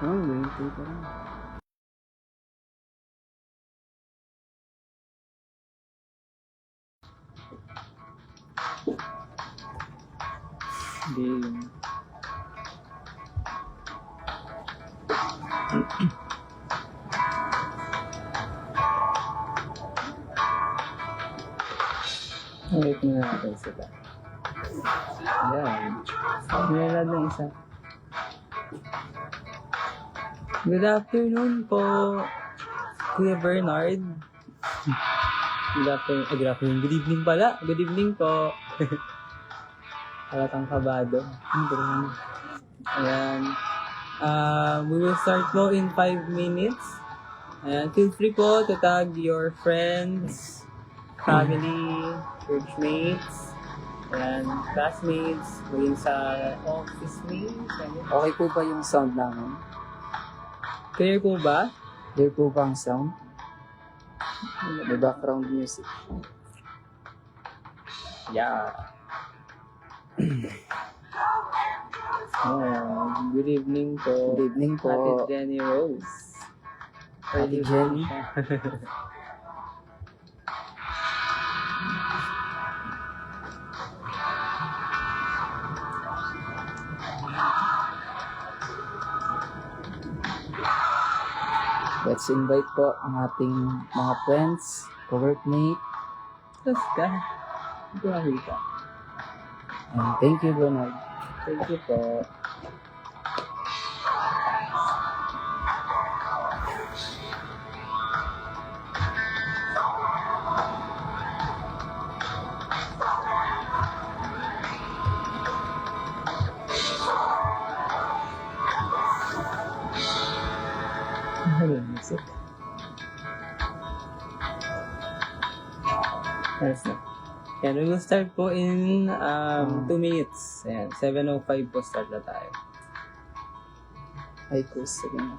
Oh, 20 pa rin. Game. Wait muna natin sila. Yan. Nilad ng isa. Good afternoon po, Kuya Bernard. Good afternoon. Good afternoon. Good evening pala. Good evening po. Halatang kabado. Ayan. We will start po in 5 minutes. Ayan. Feel free po to tag your friends, family, church mates, and classmates, maging sa office mates. Okay po ba yung sound namin? Clear po ba? Clear po ba ang sound? May background music. Yeah. Good evening po. Good evening po. Ate Jenny Rose. Ate Jenny. Let's invite po ang ating mga friends, co-workmate. Tapos ka. Hindi ko makita. And thank you, Bernard. Thank you po. Music. Yes, no. Yan, we will start po in 2 minutes. Ayan, 7:05 po start na tayo. Ay, Chris. Sige na.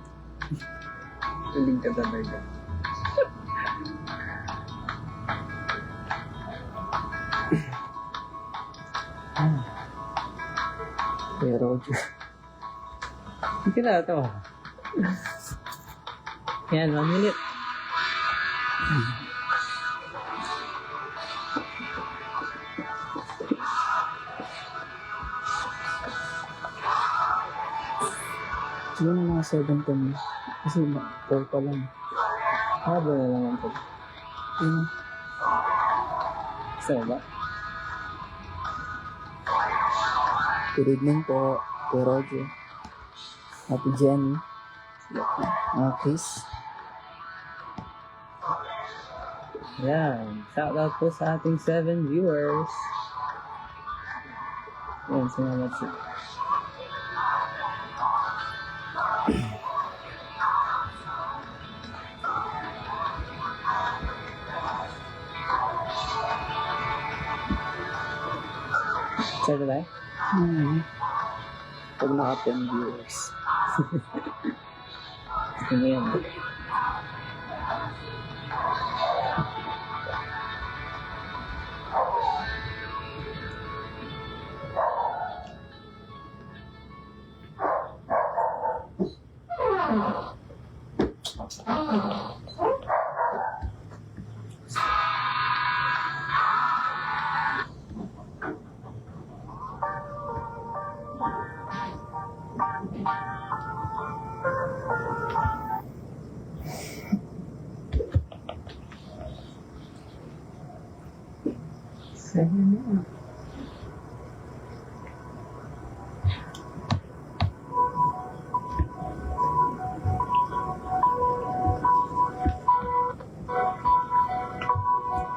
Galing ka talaga. Pero, Hindi ka na ito. Yan, 1 minute. siguro na mga 7 to me. Kasi 4 pa lang. Haba na naman po. Gusto mo ba? Good evening po, Kuya Roger. Ate Jenny. Chris. Yan. Shout out po sa ating 7 viewers. Yan, salamat sa... Start na tayo? Pag naka 10 viewers. Gusto mo yan.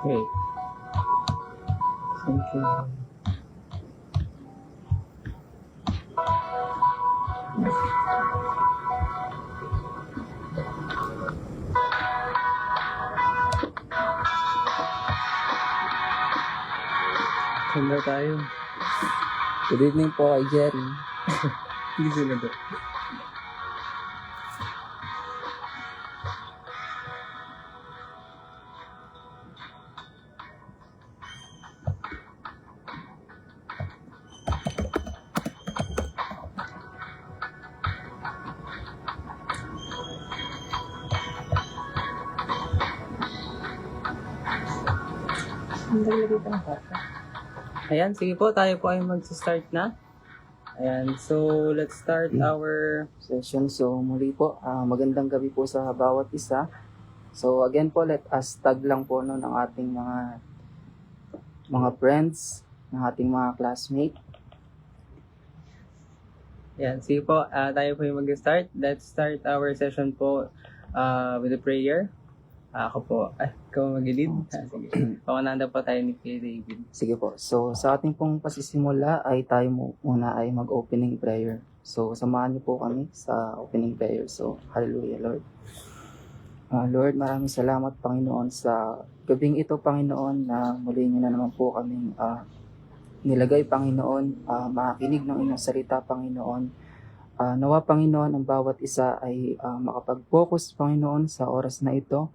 Wait. Something. Saan ba tayo? Good evening po kay Jerry. Hindi sila ba? Naglagay ka ng kata. Ayan, sige po, tayo po ay mag-start na. Ayan, so let's start our Session. So muli po, magandang gabi po sa bawat isa. So again po, let us tag lang po no, ng ating mga friends, ng ating mga classmates. Ayan, sige po, tayo po yung mag-start. Let's start our session po with a prayer. Ako po, ikaw mag-lead. Sige, pakunanda po tayo ni Kuya David. Sige po. So sa ating pong pasisimula ay tayo muna ay mag-opening prayer. So samahan niyo po kami sa opening prayer. So hallelujah Lord. Lord, maraming salamat Panginoon sa gabing ito Panginoon na muli niyo na naman po kaming nilagay Panginoon, makikinig ng inyong salita Panginoon. Nawa Panginoon ang bawat isa ay makapag-focus Panginoon sa oras na ito.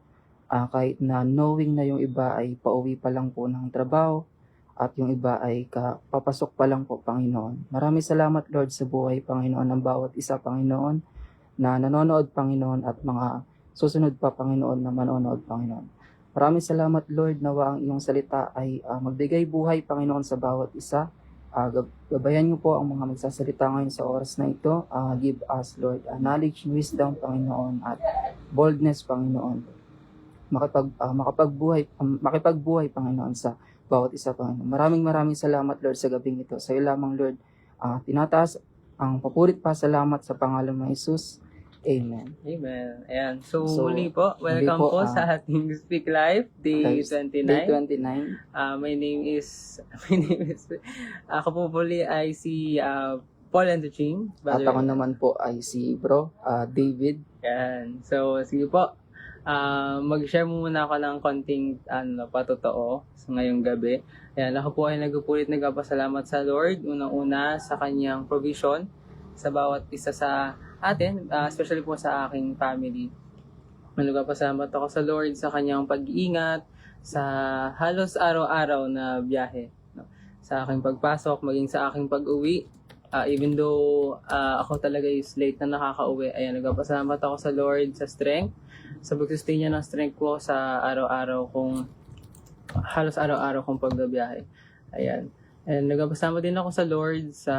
Kahit na knowing na yung iba ay pauwi pa lang po ng trabaho at yung iba ay papasok pa lang po Panginoon. Maraming salamat Lord sa buhay Panginoon ng bawat isa Panginoon na nanonood Panginoon at mga susunod pa Panginoon na manonood Panginoon. Maraming salamat Lord nawa ang iyong salita ay magbigay buhay Panginoon sa bawat isa. Gabayan niyo po ang mga magsasalita ngayon sa oras na ito. Give us Lord knowledge, wisdom Panginoon at boldness Panginoon. Makipagbuhay Panginoon sa bawat isa Panginoon. Maraming salamat Lord sa gabing ito. Sa iyo lamang Lord, tinataas ang papurit pa salamat sa pangalan ng Jesus. Amen. Amen. Ayan, so muli po, welcome po, po sa ating Speak Life, Day 29. Day 29. My name is, ako po muli ay si Paul Anduching. At ako naman po ay si Bro David. Yan. So, sige po. Mag-share muna ako ng konting patotoo sa ngayong gabi. Ayan, ako po ay nagpapasalamat sa Lord, unang-una sa kanyang provision sa bawat isa sa atin, especially po sa aking family. Nagpapasalamat ako sa Lord sa kanyang pag-iingat sa halos araw-araw na biyahe. No? Sa aking pagpasok, maging sa aking pag-uwi. Even though ako talaga is late na nakaka-uwi, ayan, nagpapasalamat ako sa Lord sa strength, sa pag-sustain niya ng strength ko sa halos araw-araw kong pagbabiyahe. Ayan. And nagpapasalamat din ako sa Lord sa,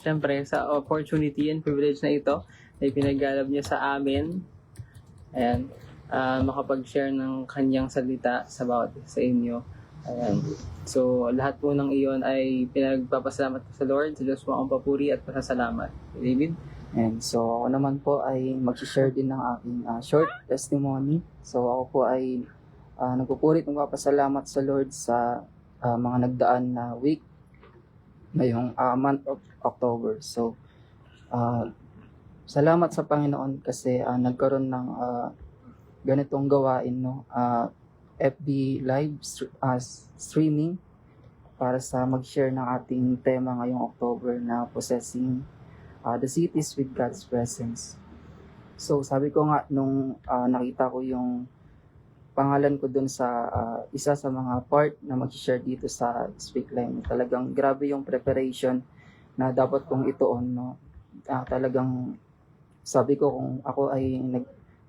syempre, sa opportunity and privilege na ito na ipinagkalab niya sa amin. Ayan. Makapag-share ng kanyang salita sa bawat sa inyo. Ayan. So, lahat po ng iyon ay pinagpapasalamat ko sa Lord. Sa Diyos po ang papuri at pasasalamat. David? And so, ako naman po ay mag-share din ng aking short testimony. So, ako po ay nagpapasalamat sa Lord sa mga nagdaan na week ngayong month of October. So, salamat sa Panginoon kasi nagkaroon ng ganitong gawain, no? FB live streaming para sa mag-share ng ating tema ngayong October na possessing the cities with God's presence. So sabi ko nga nung nakita ko yung pangalan ko dun sa isa sa mga part na mag-share dito sa Speak Live, talagang grabe yung preparation na dapat kong ituon, no? Talagang sabi ko kung ako ay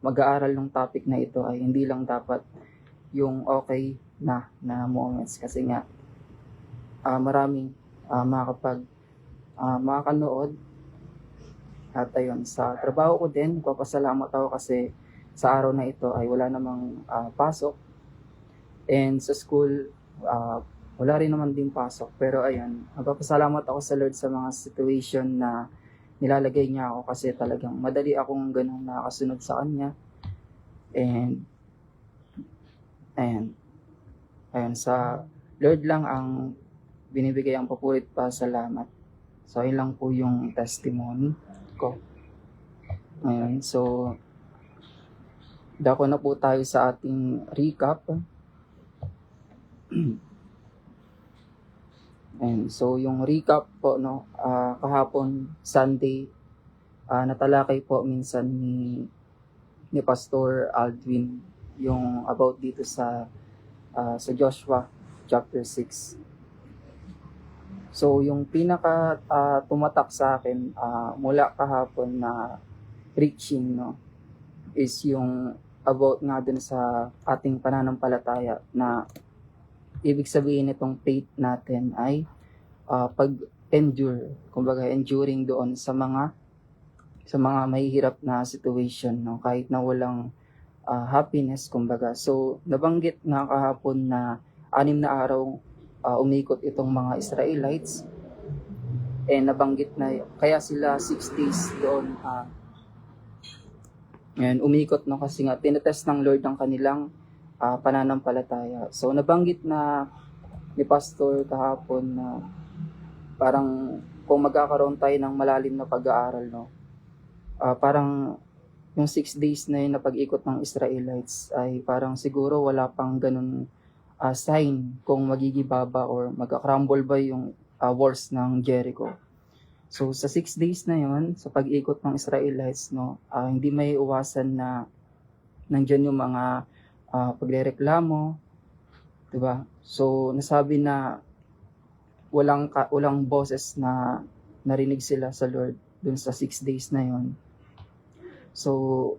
mag-aaral ng topic na ito ay hindi lang dapat yung okay na moments kasi nga maraming makakanood. At ayun, sa trabaho ko din, papasalamat ako kasi sa araw na ito ay wala namang pasok. And sa school, wala rin naman din pasok. Pero ayun, papasalamat ako sa Lord sa mga situation na nilalagay niya ako kasi talagang madali akong ganun nakasunod sa Kanya. And ayun, sa Lord lang ang binibigay ang papurit pa salamat. So, ayun lang po yung testimony ko. Ayun, so, dako na po tayo sa ating recap. And so, yung recap po, no, kahapon, Sunday, natalakay po minsan ni Pastor Aldwin yung about dito sa Joshua chapter 6. So yung pinaka tumatak sa akin mula kahapon na preaching, no, is yung about nga dun sa ating pananampalataya na ibig sabihin itong faith natin ay pag-endure, kumbaga enduring doon sa mga mahihirap na situation, no? Kahit na walang happiness, kumbaga. So, nabanggit nga kahapon na 6 na araw umikot itong mga Israelites, nabanggit na kaya sila 6 days doon umikot, no? Kasi nga tinetest ng Lord ang kanilang pananampalataya. So, nabanggit na ni Pastor kahapon na parang kung magkakaroon tayo ng malalim na pag-aaral, no? Parang yung 6 days na yun na pag-ikot ng Israelites ay parang siguro wala pang ganun sign kung magigibaba or magka-crumble ba yung walls ng Jericho. So sa 6 days na yun, sa pag-ikot ng Israelites, no, hindi may iwasan na nandiyan yung mga pagrereklamo, 'di ba? So nasabi na walang boses na narinig sila sa Lord dun sa 6 days na yun. So,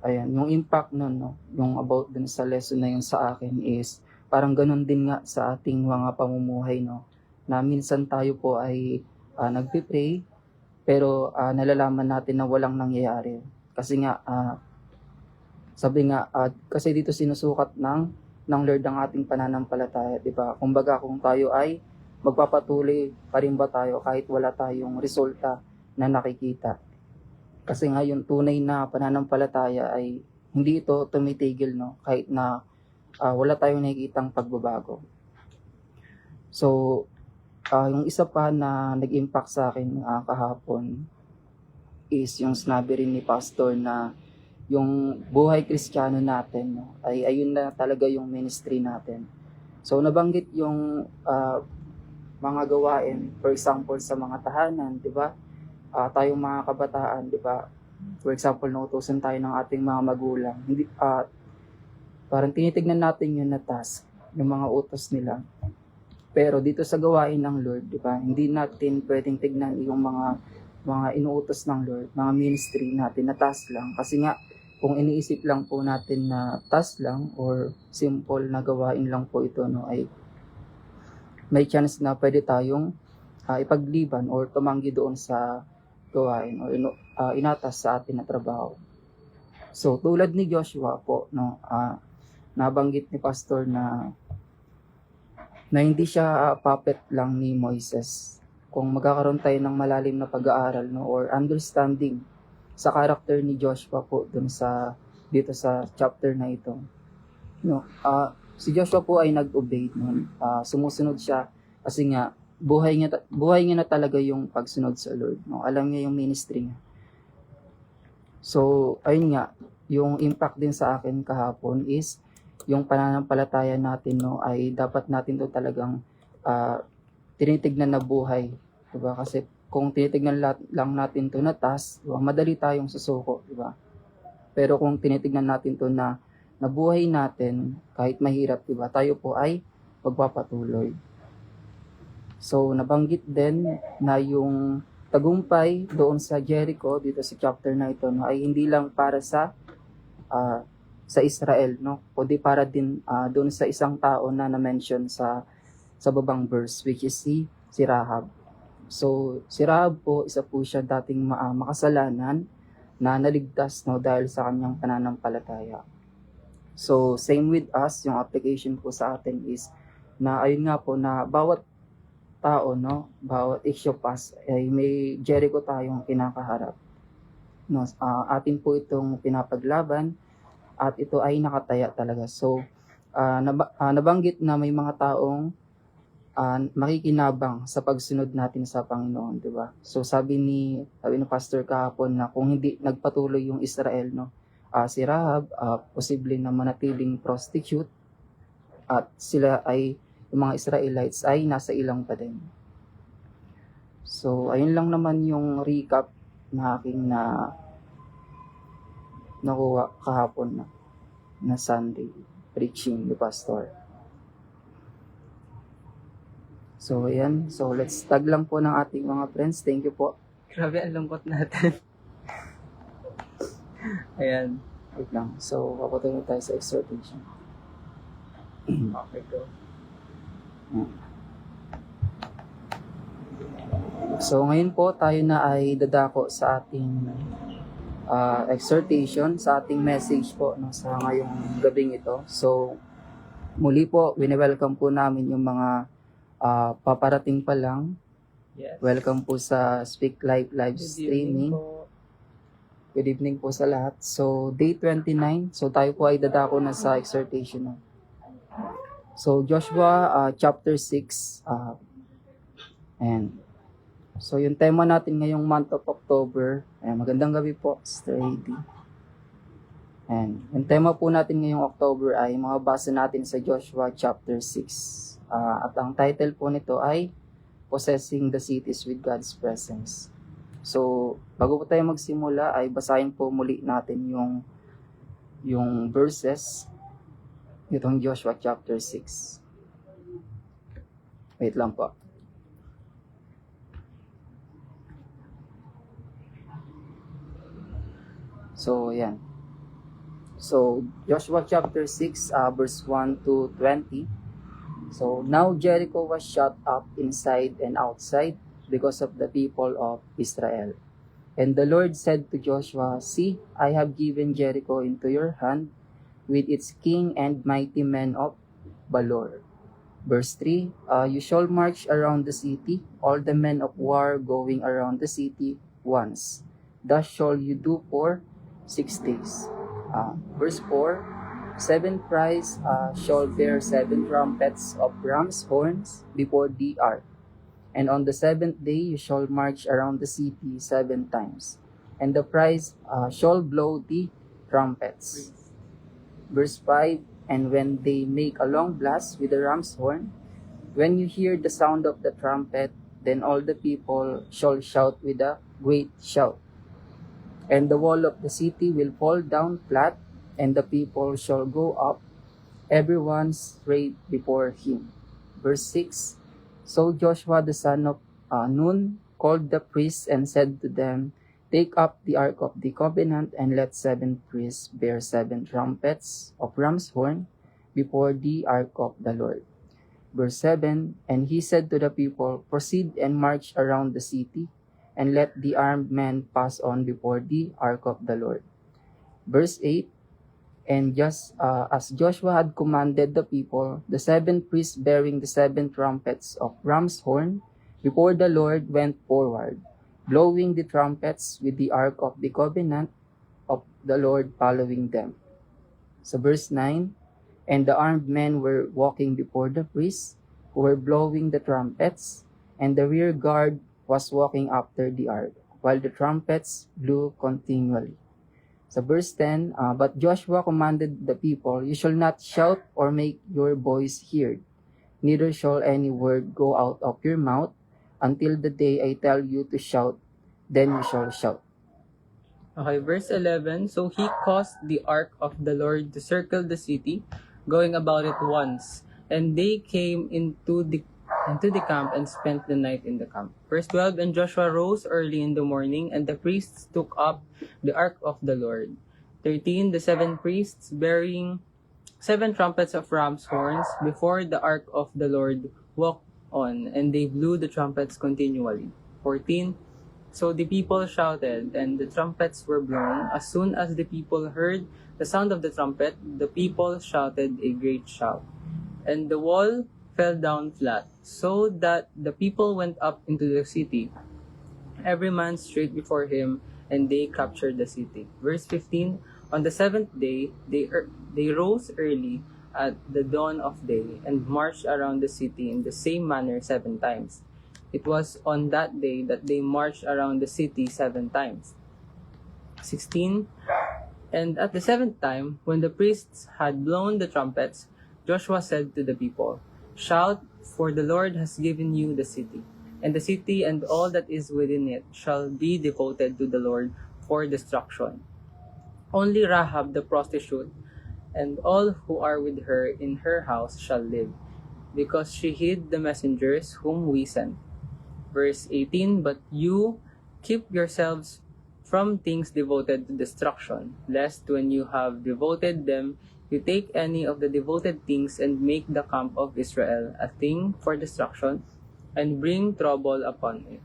ayan, yung impact nun, no, yung about dun sa lesson na yun sa akin is, parang ganun din nga sa ating mga pamumuhay, no, na minsan tayo po ay nagpipray, pero nalalaman natin na walang nangyayari. Kasi nga, sabi nga, kasi dito sinusukat ng Lord ang ating pananampalataya, di ba? Kumbaga, kung tayo ay magpapatuloy pa rin ba tayo kahit wala tayong resulta na nakikita. Kasi nga yung tunay na pananampalataya ay hindi ito tumitigil, no? Kahit na wala tayong nakikitang pagbabago. So, yung isa pa na nag-impact sa akin kahapon is yung sinabi rin ni Pastor na yung buhay Kristiyano natin, no, ay ayun na talaga yung ministry natin. So, nabanggit yung mga gawain, for example, sa mga tahanan, di ba? Tayong mga kabataan, di ba? For example, nautusan tayo ng ating mga magulang. Hindi, parang tinitignan natin yun na task, yung mga utos nila. Pero dito sa gawain ng Lord, di ba? Hindi natin pwedeng tignan yung mga inuutos ng Lord, mga ministry natin na task lang. Kasi nga, kung iniisip lang po natin na task lang or simple na gawain lang po ito, no, ay may chance na pwede tayong ipagliban or tumanggi doon sa gawain o inatas sa atin na trabaho. So tulad ni Joshua po, no, nabanggit ni Pastor na hindi siya puppet lang ni Moises. Kung magkakaroon tayo ng malalim na pag-aaral, no, or understanding sa character ni Joshua po dun dito sa chapter na ito, no, si Joshua po ay nag-obey nun. Sumusunod siya kasi nga buhay niya na talaga yung pagsunod sa Lord, no? Alam niya yung ministry niya. So, ayun nga, yung impact din sa akin kahapon is yung pananampalataya natin, no, ay dapat natin to talagang tinitignan na buhay, diba? Kasi kung tinitignan lang natin to na task, diba, madali tayong susuko, diba? Pero kung tinitignan natin to na buhay natin, kahit mahirap, diba, tayo po ay magpapatuloy. So, nabanggit din na yung tagumpay doon sa Jericho, dito sa chapter na ito, no, ay hindi lang para sa Israel, no, kundi para din doon sa isang tao na na-mention sa babang verse, which is si Rahab. So, si Rahab po, isa po siya dating makasalanan na naligtas, no, dahil sa kanyang pananampalataya. So, same with us, yung application po sa atin is na ayun nga po na bawat tao, no, bawat issue pass ay may Jericho tayong kinakaharap. No, atin po itong pinapaglaban at ito ay nakataya talaga. So, nabanggit na may mga taong makikinabang sa pagsunod natin sa Panginoon, di ba? So, sabi ni Pastor kahapon na kung hindi nagpatuloy yung Israel, no, si Rahab, posible na manatiling prostitute at sila ay, yung mga Israelites ay nasa ilang pa din. So, ayun lang naman yung recap na aking nakuha kahapon na Sunday preaching ni Pastor. So, ayan. So, let's tag lang po ng ating mga friends. Thank you po. Grabe, ang lungkot natin. Ayan. Wait lang. So, paputuloy tayo sa exhortation. Okay, go. So ngayon po tayo na ay dadako sa ating exhortation, sa ating message po no, sa ngayong gabing ito. So muli po, wini-welcome po namin yung mga paparating pa lang. Yes. Welcome po sa Speak Live live Good evening streaming. po. Good evening po sa lahat. So day 29, so tayo po ay dadako na sa exhortation. No? So Joshua chapter 6 and so yung tema natin ngayong month of October, magandang gabi po, Sister AD. And yung tema po natin ngayong October ay mababasa natin sa Joshua chapter 6. At ang title po nito ay Possessing the Cities with God's Presence. So, bago po tayo magsimula ay basahin po muli natin yung verses itong Joshua chapter 6. Wait lang po. So, yan. So, Joshua chapter 6, verse 1 to 20. So, now Jericho was shut up inside and outside because of the people of Israel. And the Lord said to Joshua, See, I have given Jericho into your hand with its king and mighty men of valor. Verse 3, you shall march around the city, all the men of war going around the city once. Thus shall you do for 6 days. Verse 4, 7 priests shall bear 7 trumpets of ram's horns before the ark. And on the 7th day you shall march around the city 7 times. And the priests shall blow the trumpets. Verse 5, and when they make a long blast with the ram's horn, when you hear the sound of the trumpet, then all the people shall shout with a great shout. And the wall of the city will fall down flat, and the people shall go up, everyone straight before him. Verse 6, so Joshua the son of Nun called the priests and said to them, Take up the ark of the covenant, and let 7 priests bear 7 trumpets of ram's horn before the ark of the Lord. Verse 7, and he said to the people, Proceed and march around the city, and let the armed men pass on before the ark of the Lord. Verse 8, and just as Joshua had commanded the people, the 7 priests bearing the 7 trumpets of ram's horn before the Lord went forward, blowing the trumpets with the ark of the covenant of the Lord following them. So verse 9, and the armed men were walking before the priests who were blowing the trumpets, and the rear guard was walking after the ark, while the trumpets blew continually. So verse 10, but Joshua commanded the people, You shall not shout or make your voice heard, neither shall any word go out of your mouth until the day I tell you to shout, then you shall shout. Okay, verse 11, so he caused the ark of the Lord to circle the city, going about it once, and they came into the camp and spent the night in the camp. Verse 12, and Joshua rose early in the morning, and the priests took up the ark of the Lord. 13, the 7 priests bearing 7 trumpets of ram's horns before the ark of the Lord walked on, and they blew the trumpets continually. 14, so the people shouted, and the trumpets were blown. As soon as the people heard the sound of the trumpet, the people shouted a great shout. And the wall fell down flat, so that the people went up into the city, every man straight before him, and they captured the city. Verse 15, on the 7th day, they rose early at the dawn of day, and marched around the city in the same manner 7 times. It was on that day that they marched around the city 7 times. 16, and at the 7th time, when the priests had blown the trumpets, Joshua said to the people, Shout, for the Lord has given you the city, and the city and all that is within it shall be devoted to the Lord for destruction. Only Rahab the prostitute and all who are with her in her house shall live, because she hid the messengers whom we sent. Verse 18, but you keep yourselves from things devoted to destruction, lest when you have devoted them, you take any of the devoted things and make the camp of Israel a thing for destruction, and bring trouble upon it.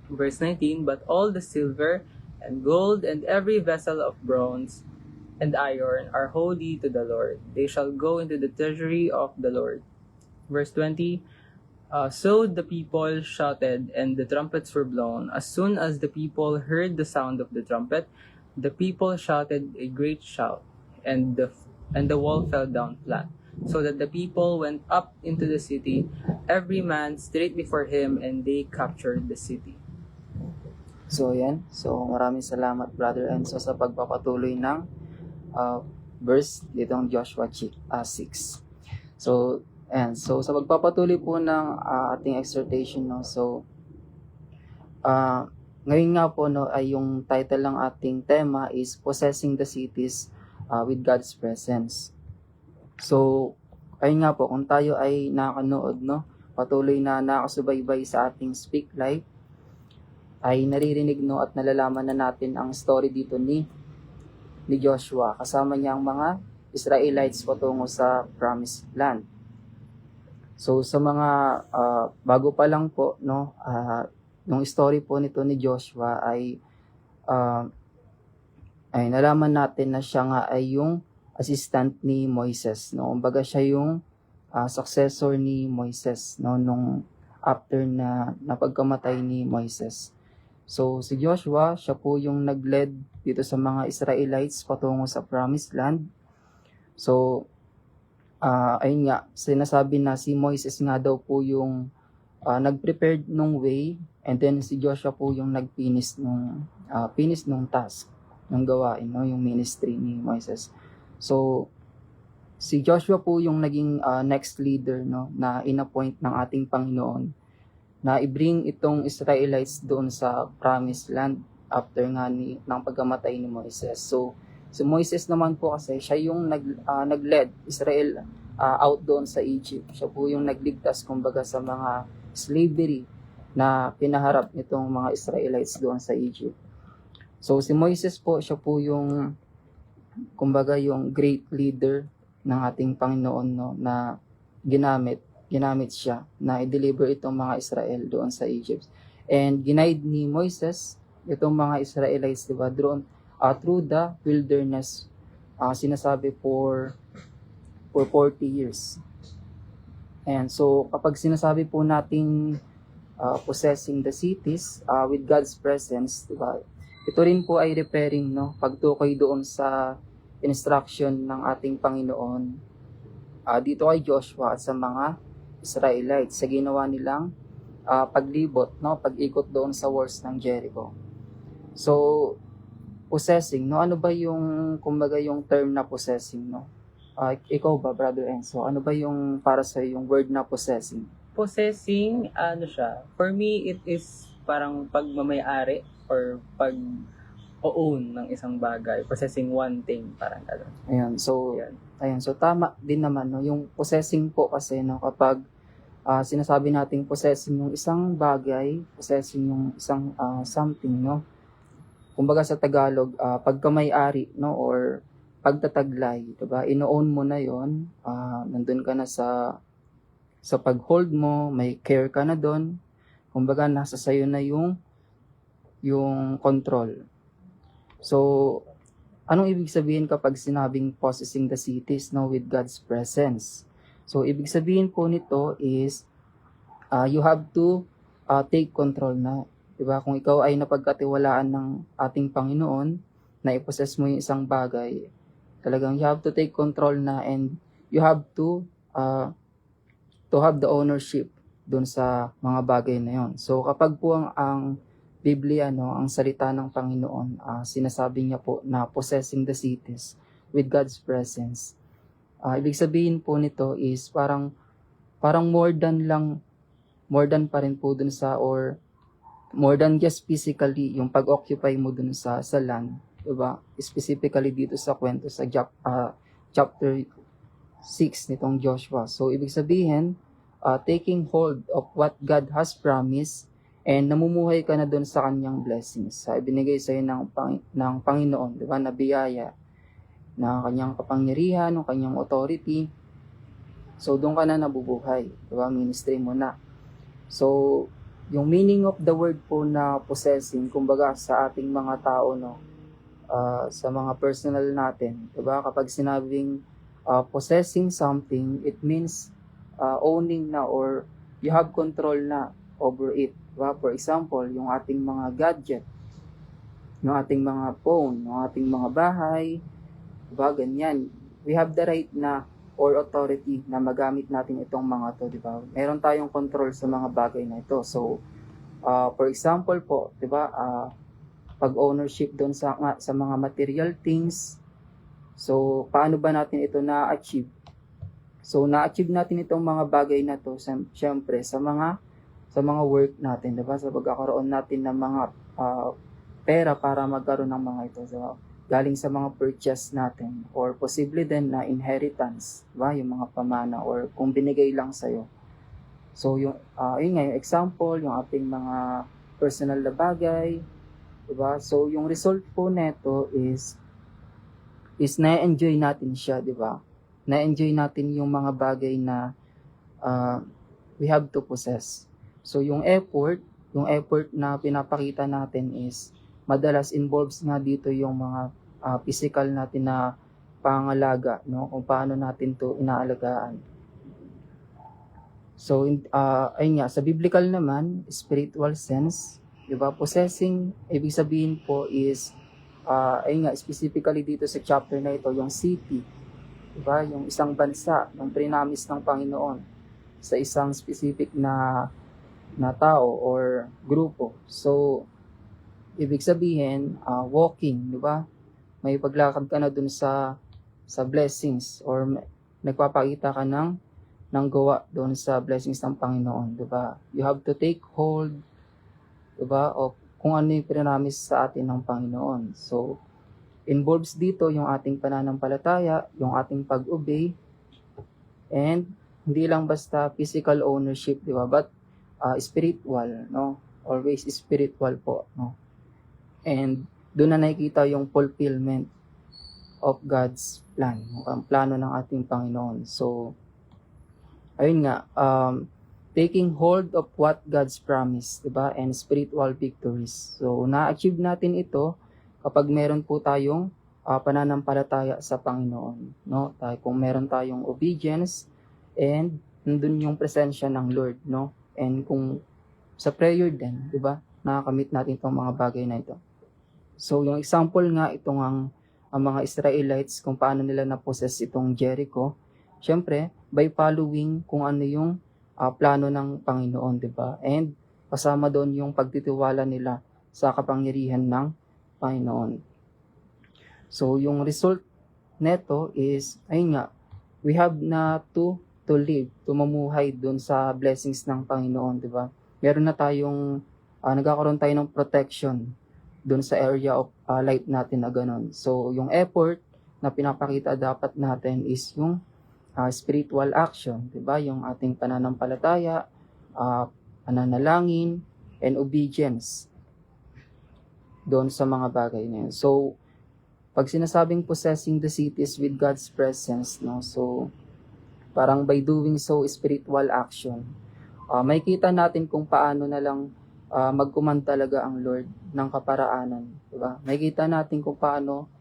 Verse 19, but all the silver and gold and every vessel of bronze and iron are holy to the Lord. They shall go into the treasury of the Lord. Verse 20, so the people shouted and the trumpets were blown. As soon as the people heard the sound of the trumpet, the people shouted a great shout, and the wall fell down flat, so that the people went up into the city, every man straight before him, and they captured the city. So yan. So maraming salamat Brother Enzo sa pagpapatuloy ng verse ditong Joshua 6. So so sa pagpapatuloy po ng ating exhortation, no. So ngayon nga po, no, ay yung title ng ating tema is Possessing the Cities with God's Presence. So ayun nga po, kung tayo ay nakanood, no, patuloy na nakasubaybay sa ating Speak Life, ay naririnig, no, at nalalaman na natin ang story dito ni Joshua kasama niya ang mga Israelites patungo sa Promised Land. So sa mga bago pa lang po, no, yung story po nito ni Joshua ay nalaman natin na siya nga ay yung assistant ni Moises, no. Kumbaga siya yung successor ni Moises, no, nung after na napagkamatay ni Moises. So si Joshua, siya po yung nag-led dito sa mga Israelites patungo sa Promised Land. So ayun nga, sinasabi na si Moises nga daw po yung nag-prepared nung way, and then si Joshua po yung nag-finish nung task, nung gawain, no, yung ministry ni Moises. So si Joshua po yung naging next leader, no, na inappoint ng ating Panginoon na i-bring itong Israelites doon sa Promised Land after nga ng pagkamatay ni Moises. So si Moises naman po kasi siya yung nag-led Israel out doon sa Egypt. Siya po yung nagligtas kumbaga sa mga slavery na pinaharap nitong mga Israelites doon sa Egypt. So si Moises po, siya po yung kumbaga yung great leader ng ating Panginoon, no, na ginamit siya na i-deliver itong mga Israel doon sa Egypt. And ginaid ni Moises itong mga Israelites, diba, doon through the wilderness, sinasabi for 40 years. And so kapag sinasabi po nating possessing the cities with God's presence, diba, ito rin po ay referring, no, pagtukoy doon sa instruction ng ating Panginoon dito kay Joshua at sa mga Israelites sa ginawa nilang paglibot, no, pag-ikot doon sa walls ng Jericho. So possessing, no, ano ba yung kumbaga yung term na possessing, no? Ikaw ba, Brother Enzo, ano ba yung para sa yung word na possessing? Possessing, ano siya, for me it is parang pagmamay-ari or pag-own ng isang bagay, possessing one thing, parang gano'n. Ayan, so tama din naman, no, yung possessing po kasi, no, kapag sinasabi nating possessing yung isang bagay, possessing yung isang something, no, kumbaga sa Tagalog, pagkamay-ari, no, or pagtataglay, diba? Ino-own mo na yon, nandun ka na sa pag-hold mo, may care ka na doon, kumbaga nasa sayo na yung control. So anong ibig sabihin kapag sinabing possessing the cities, no, with God's presence? So ibig sabihin po nito is you have to take control na, diba? Kung ikaw ay napagkatiwalaan ng ating Panginoon na i-possess mo yung isang bagay, talagang you have to take control na, and you have to have the ownership dun sa mga bagay na yon. So kapag po ang Biblia, no, ang salita ng Panginoon, sinasabi niya po na possessing the cities with God's presence, ibig sabihin po nito is parang more than pa rin po dun sa, or more than just physically yung pag-occupy mo dun sa land, diba? Specifically dito sa kwento sa chapter 6 nitong Joshua. So ibig sabihin, taking hold of what God has promised, and namumuhay ka na doon sa kanyang blessings. Ibinigay sa'yo ng Panginoon, di ba, na biyaya. na kanyang kapangyarihan, ng kanyang authority. So, doon ka na nabubuhay. Diba? Ministry mo na. So, yung meaning of the word po na possessing, kumbaga sa ating mga tao, no, sa mga personal natin, diba? Kapag sinabing possessing something, it means owning na or you have control na over it. Diba? For example, yung ating mga gadget, yung ating mga phone, yung ating mga bahay, diba? Ganyan. We have the right na or authority na magamit natin itong mga to, diba? Meron tayong control sa mga bagay na ito. So, for example po, diba? Pag ownership doon sa mga material things, so paano ba natin ito na-achieve? So, na-achieve natin itong mga bagay na to, syempre, sa mga work natin, diba? Sa pagkakaroon natin ng mga pera para magkaroon ng mga ito. So, galing sa mga purchase natin or posible din na inheritance, diba? Yung mga pamana or kung binigay lang sa'yo. So, yun nga, yung example, yung ating mga personal na bagay, diba? So, yung result po neto is na-enjoy natin siya, diba? Na-enjoy natin yung mga bagay na we have to possess. So, yung effort na pinapakita natin is madalas involves nga dito yung mga physical natin na pangalaga, no? Kung paano natin to inaalagaan. So, ayun nga, sa biblical naman, spiritual sense, di ba? Possessing, ibig sabihin po is, ayun nga, specifically dito sa chapter na ito, yung city, di ba? Yung isang bansa, yung prinamis ng Panginoon sa isang specific na tao or grupo. So, ibig sabihin, walking, di ba? May paglakad ka na dun sa blessings or nagpapakita ka ng gawa doon sa blessings ng Panginoon, di ba? You have to take hold, di ba, of kung ano yung pinamis sa atin ng Panginoon. So, involves dito yung ating pananampalataya, yung ating pag-obey, and hindi lang basta physical ownership, di ba? But spiritual, no? Always spiritual po, no? And doon na nakikita yung fulfillment of God's plan, ang plano ng ating Panginoon. So, ayun nga, taking hold of what God's promise, diba? And spiritual victories. So, na-achieve natin ito kapag meron po tayong pananampalataya sa Panginoon, no? Kung meron tayong obedience and nandun yung presensya ng Lord, no? And kung sa prayer din, diba? Nakakamit natin itong mga bagay na ito. So, yung example nga, itong ang mga Israelites, kung paano nila na-possess itong Jericho, syempre, by following kung ano yung plano ng Panginoon, di ba? And kasama doon yung pagtitiwala nila sa kapangyarihan ng Panginoon. So, yung result neto is, ayun nga, we have na to live, mamuhay doon sa blessings ng Panginoon, di ba? Meron na tayong, nagkakaroon tayo ng protection doon sa area of life natin na ganun. So, yung effort na pinapakita dapat natin is yung spiritual action, di ba? Yung ating pananampalataya, pananalangin, and obedience doon sa mga bagay na yun. So, pag sinasabing possessing the cities with God's presence, no? So, parang by doing so, spiritual action. May kita natin kung paano na lang mag-command talaga ang Lord ng kaparaanan, di ba? May kita natin kung paano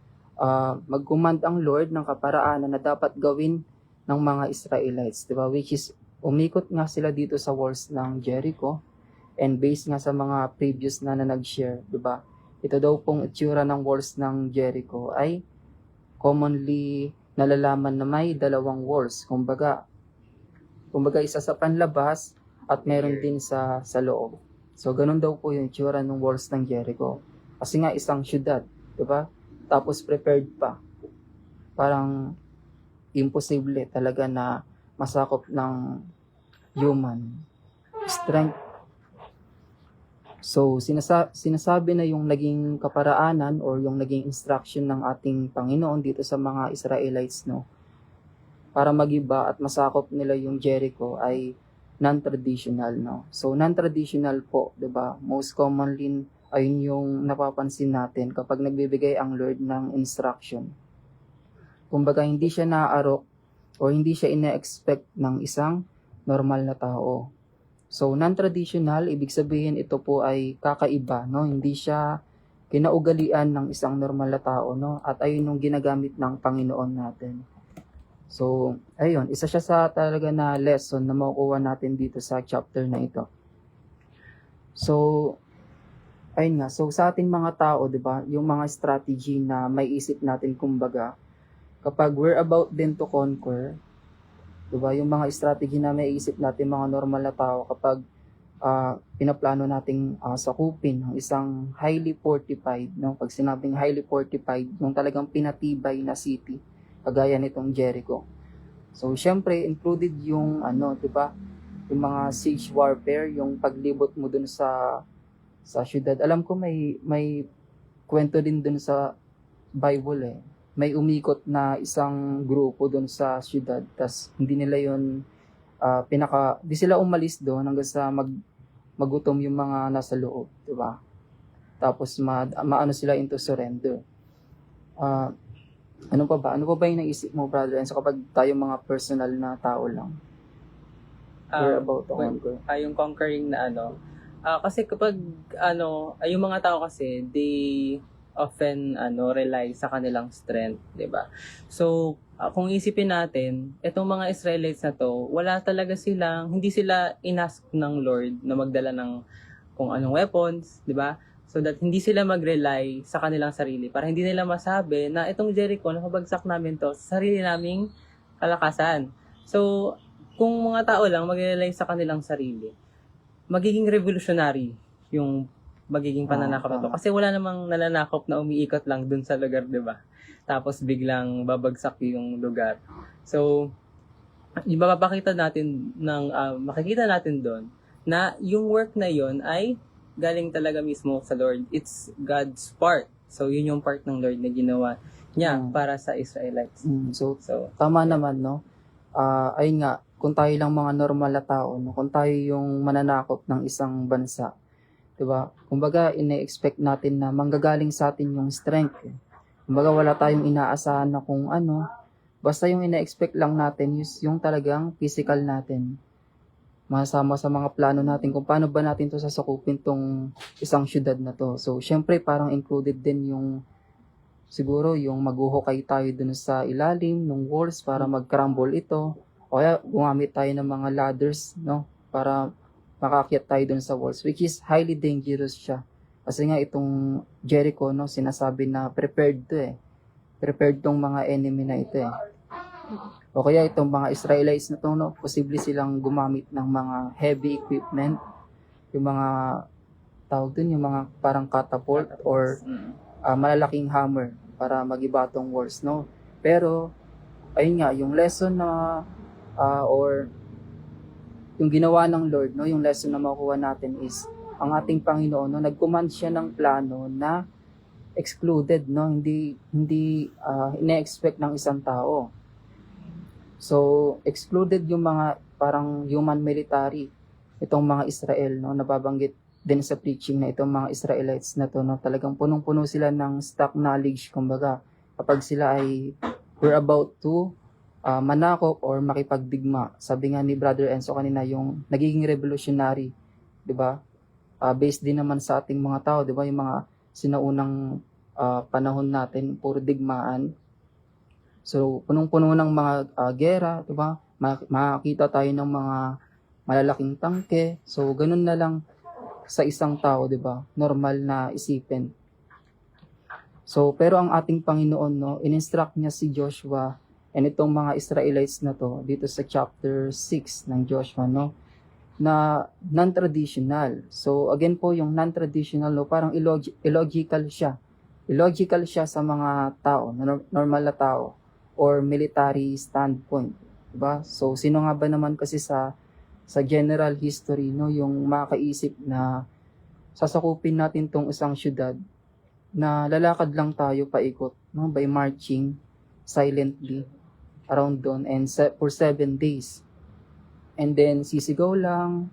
mag-command ang Lord ng kaparaanan na dapat gawin ng mga Israelites, di ba? Which is, umikot nga sila dito sa walls ng Jericho and based nga sa mga previous na nag-share, di ba? Ito daw pong itsura ng walls ng Jericho ay commonly nalalaman na may dalawang walls. Kumbaga isa sa panlabas at meron din sa loob. So, ganun daw po yung itsura ng walls ng Jericho. Kasi nga isang syudad, di ba? Tapos prepared pa. Parang imposible talaga na masakop ng human strength. So, sinasabi na yung naging kaparaanan or yung naging instruction ng ating Panginoon dito sa mga Israelites, no? Para magiba at masakop nila yung Jericho ay non-traditional, no? So, non-traditional po, di ba? Most commonly, ayun yung napapansin natin kapag nagbibigay ang Lord ng instruction. kumbaga hindi siya naaarok o hindi siya ina-expect ng isang normal na tao. So, non-traditional, ibig sabihin ito po ay kakaiba, no? Hindi siya kinaugalian ng isang normal na tao, no? At ayun yung ginagamit ng Panginoon natin. So, ayun, isa siya sa talaga na lesson na makukuha natin dito sa chapter na ito. So, ayun nga, so sa ating mga tao, di ba, yung mga strategy na may isip natin, kumbaga, kapag we're about then to conquer, di ba, yung mga strategy na may isip natin, mga normal na tao, kapag pinaplano nating sakupin ng isang highly fortified, no? Pag sinabing highly fortified, yung talagang pinatibay na city, kagaya nitong Jericho. So, syempre, included yung, di ba, yung mga siege warfare, yung paglibot mo dun sa syudad. Alam ko may kwento din dun sa Bible eh. May umikot na isang grupo dun sa syudad, tas hindi nila yun di sila umalis doon hanggang sa magutom yung mga nasa loob, di ba? Tapos maano sila into surrender. Ano pa ba? Ano pa ba yung naisip mo, brother? And so kapag tayo mga personal na tao lang, we're about to conquer. Yung conquering na kasi kapag yung mga tao kasi they often rely sa kanilang strength, 'di ba? So, kung isipin natin, itong mga Israelites na to, hindi sila inask ng Lord na magdala ng kung anong weapons, 'di ba? So that hindi sila mag-rely sa kanilang sarili para hindi nila masabi na itong Jericho, napabagsak namin to sa sarili naming kalakasan. So, kung mga tao lang mag-rely sa kanilang sarili, magiging revolutionary yung magiging pananakop na to. Kasi wala namang nananakop na umiikot lang dun sa lugar, di ba? Tapos biglang babagsak yung lugar. So, makikita natin doon na yung work na yon ay galing talaga mismo sa Lord. It's God's part. So, yun yung part ng Lord na ginawa niya para sa Israelites. So, tama naman, no? Ayun nga, kung tayo lang mga normal na tao, no? Kung tayo yung mananakop ng isang bansa, diba? Kumbaga, ine-expect natin na manggagaling sa atin yung strength. Kumbaga, wala tayong inaasahan na kung ano. Basta yung ine-expect lang natin yung talagang physical natin. Masama sa mga plano natin kung paano ba natin to sasakupin tong isang syudad na to. So, syempre, parang included din yung siguro yung maghuhukay tayo dun sa ilalim ng walls para mag-crumble ito. O kaya, gumamit tayo ng mga ladders, no? Para makaakyat tayo dun sa walls, which is highly dangerous siya. Kasi nga itong Jericho, no, sinasabi na prepared to eh. Prepared tong mga enemy na ito eh. O kaya itong mga Israelites na to, no, posible silang gumamit ng mga heavy equipment, yung mga tawag dun, yung mga parang catapult or malalaking hammer para magiba tong walls, no. Pero, ayun nga, yung lesson na or yung ginawa ng Lord, no, yung lesson na makuha natin is ang ating Panginoon, no, nag-command siya ng plano na excluded, no, hindi ine-expect ng isang tao. So, excluded yung mga parang human military, itong mga Israel, no, nababanggit din sa preaching na itong mga Israelites na to, no, talagang punong-puno sila ng stock knowledge, kumbaga, kapag sila ay we're about to manakop or makipagdigma. Sabi nga ni Brother Enzo kanina, yung nagiging revolutionary, 'di ba? Based din naman sa ating mga tao, 'di ba? Yung mga sinaunang panahon natin, puro digmaan. So, punong-puno ng mga gera, 'di ba? Makakita tayo ng mga malalaking tangke. So, ganun na lang sa isang tao, 'di ba? Normal na isipin. So, pero ang ating Panginoon, no, in-instruct niya si Joshua and itong mga Israelites na to, dito sa chapter 6 ng Joshua, no, na non-traditional. So, again po, yung non-traditional, no, parang illogical siya. Illogical siya sa mga tao, normal na tao, or military standpoint. Diba? So, sino nga ba naman kasi sa general history, no, yung makaisip na sasakupin natin tong isang syudad na lalakad lang tayo paikot, no, by marching silently around doon and for 7 days. And then sisigaw lang,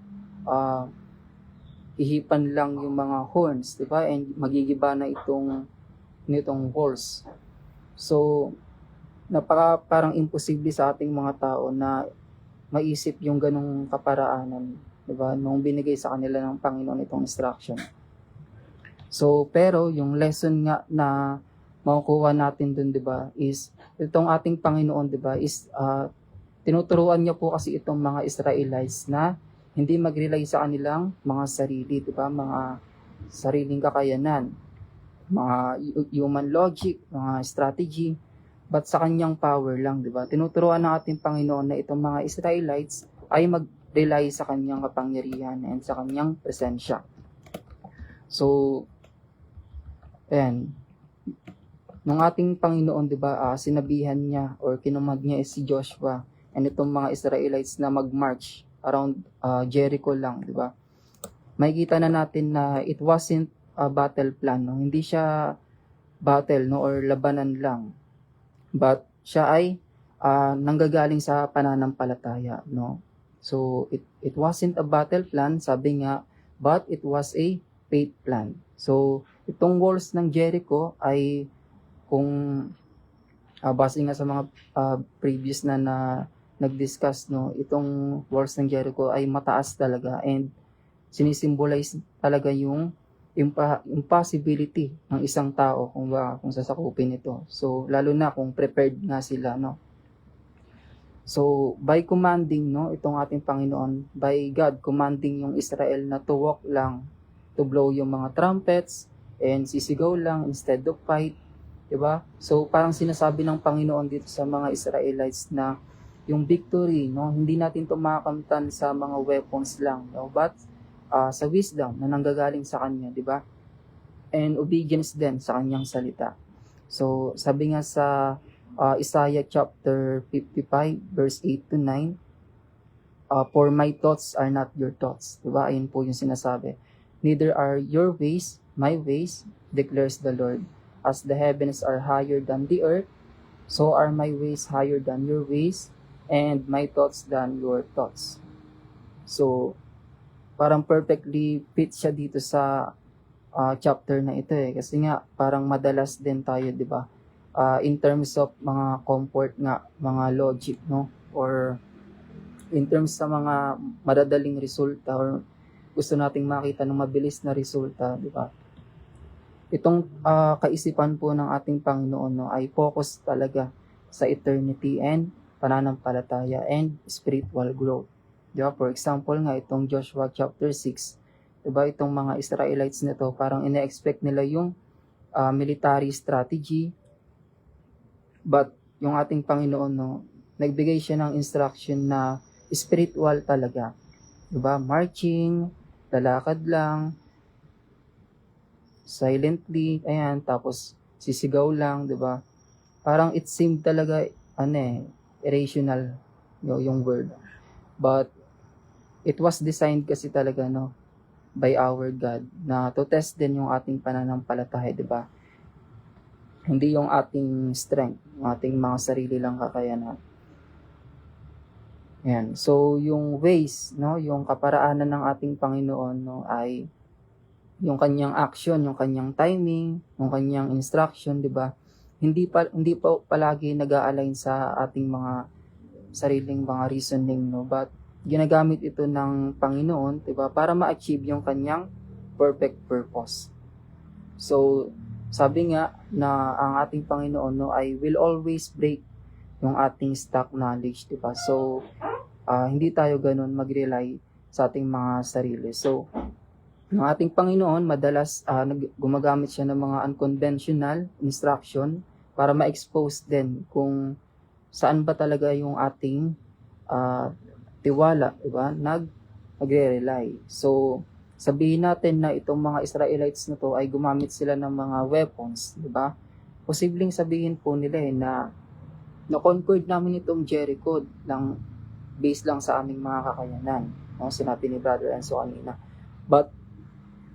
ihipan lang yung mga horns, di ba? And magigiba na nitong walls. So, parang imposible sa ating mga tao na maisip yung ganong kaparaanan, 'di ba? Nung binigay sa kanila ng Panginoon itong instruction. So, pero yung lesson nga na makukuha natin dun, 'di ba, is itong ating Panginoon, 'di ba, is tinuturuan niya po kasi itong mga Israelites na hindi mag-rely sa kanilang mga sarili, 'di ba? Mga sariling kakayanan, mga human logic, mga strategy, but sa kanyang power lang, 'di ba? Tinuturuan ng ating Panginoon na itong mga Israelites ay mag-rely sa kanyang kapangyarihan and sa kanyang presensya. So, ayan, nung ating Panginoon, 'di ba, sinabihan niya or kinumag niya si Joshua and itong mga Israelites na mag-march around Jericho lang, 'di ba? Makikita na natin na it wasn't a battle plan, no? Hindi siya battle, no, or labanan lang. But siya ay nanggagaling sa pananampalataya, no? So it wasn't a battle plan, sabi nga, but it was a faith plan. So itong walls ng Jericho ay, kung base nga sa mga previous na nag-discuss, no, itong walls ng Jericho ay mataas talaga and sinisimbolize talaga yung impossibility ng isang tao kung sasakupin ito. So lalo na kung prepared nga sila, no. So by commanding, no, itong ating Panginoon, by God commanding yung Israel na to walk lang, to blow yung mga trumpets and sisigaw lang instead of fight, 'di ba? So parang sinasabi ng Panginoon dito sa mga Israelites na yung victory, no, hindi natin to makakamtan sa mga weapons lang, no, but sa wisdom na nanggagaling sa kanya, di ba? And obedience din sa kanyang salita. So sabi nga sa Isaiah chapter 55 verse 8 to 9, for my thoughts are not your thoughts, di ba? Ayun po yung sinasabi. Neither are your ways my ways, declares the Lord. As the heavens are higher than the earth, so are my ways higher than your ways, and my thoughts than your thoughts. So parang perfectly fit siya dito sa chapter na ito kasi nga parang madalas din tayo, 'di ba? In terms of mga comfort nga, mga logic, no? Or in terms sa mga madadaling resulta or gusto nating makita ng mabilis na resulta, 'di ba? Itong kaisipan po ng ating Panginoon, no, ay focus talaga sa eternity and pananampalataya and spiritual growth. Diba? For example nga, itong Joshua chapter 6, diba, itong mga Israelites nito, parang ina-expect nila yung military strategy, but yung ating Panginoon, no, nagbigay siya ng instruction na spiritual talaga. Diba? Marching, lalakad lang, silently, ayan, tapos sisigaw lang, diba? Parang it seemed talaga, irrational yung word. But it was designed kasi talaga, no, by our God na to test din yung ating pananampalataya, 'di ba? Hindi yung ating strength, yung ating mga sarili lang kakayanan. Yan. So yung ways, no, yung kaparaanan ng ating Panginoon, no, ay yung kanyang action, yung kanyang timing, yung kanyang instruction, 'di ba? Hindi pa palagi nag-a-align sa ating mga sariling mga reasoning, no, but ginagamit ito ng Panginoon, 'di ba, para ma-achieve yung kanyang perfect purpose. So, sabi nga na ang ating Panginoon, no, ay will always break yung ating stock knowledge, 'di ba? So, hindi tayo ganoon mag-rely sa ating mga sarili. So, ng ating Panginoon, madalas gumagamit siya ng mga unconventional instruction para ma-expose din kung saan ba talaga yung ating tiwala, diba? Nagre-rely. So, sabihin natin na itong mga Israelites na to ay gumamit sila ng mga weapons, diba? Posibleng sabihin po nila na na-conquered namin itong Jericho lang based lang sa aming mga kakayanan. No? Sinabi ni Brother Enzo kanina. But,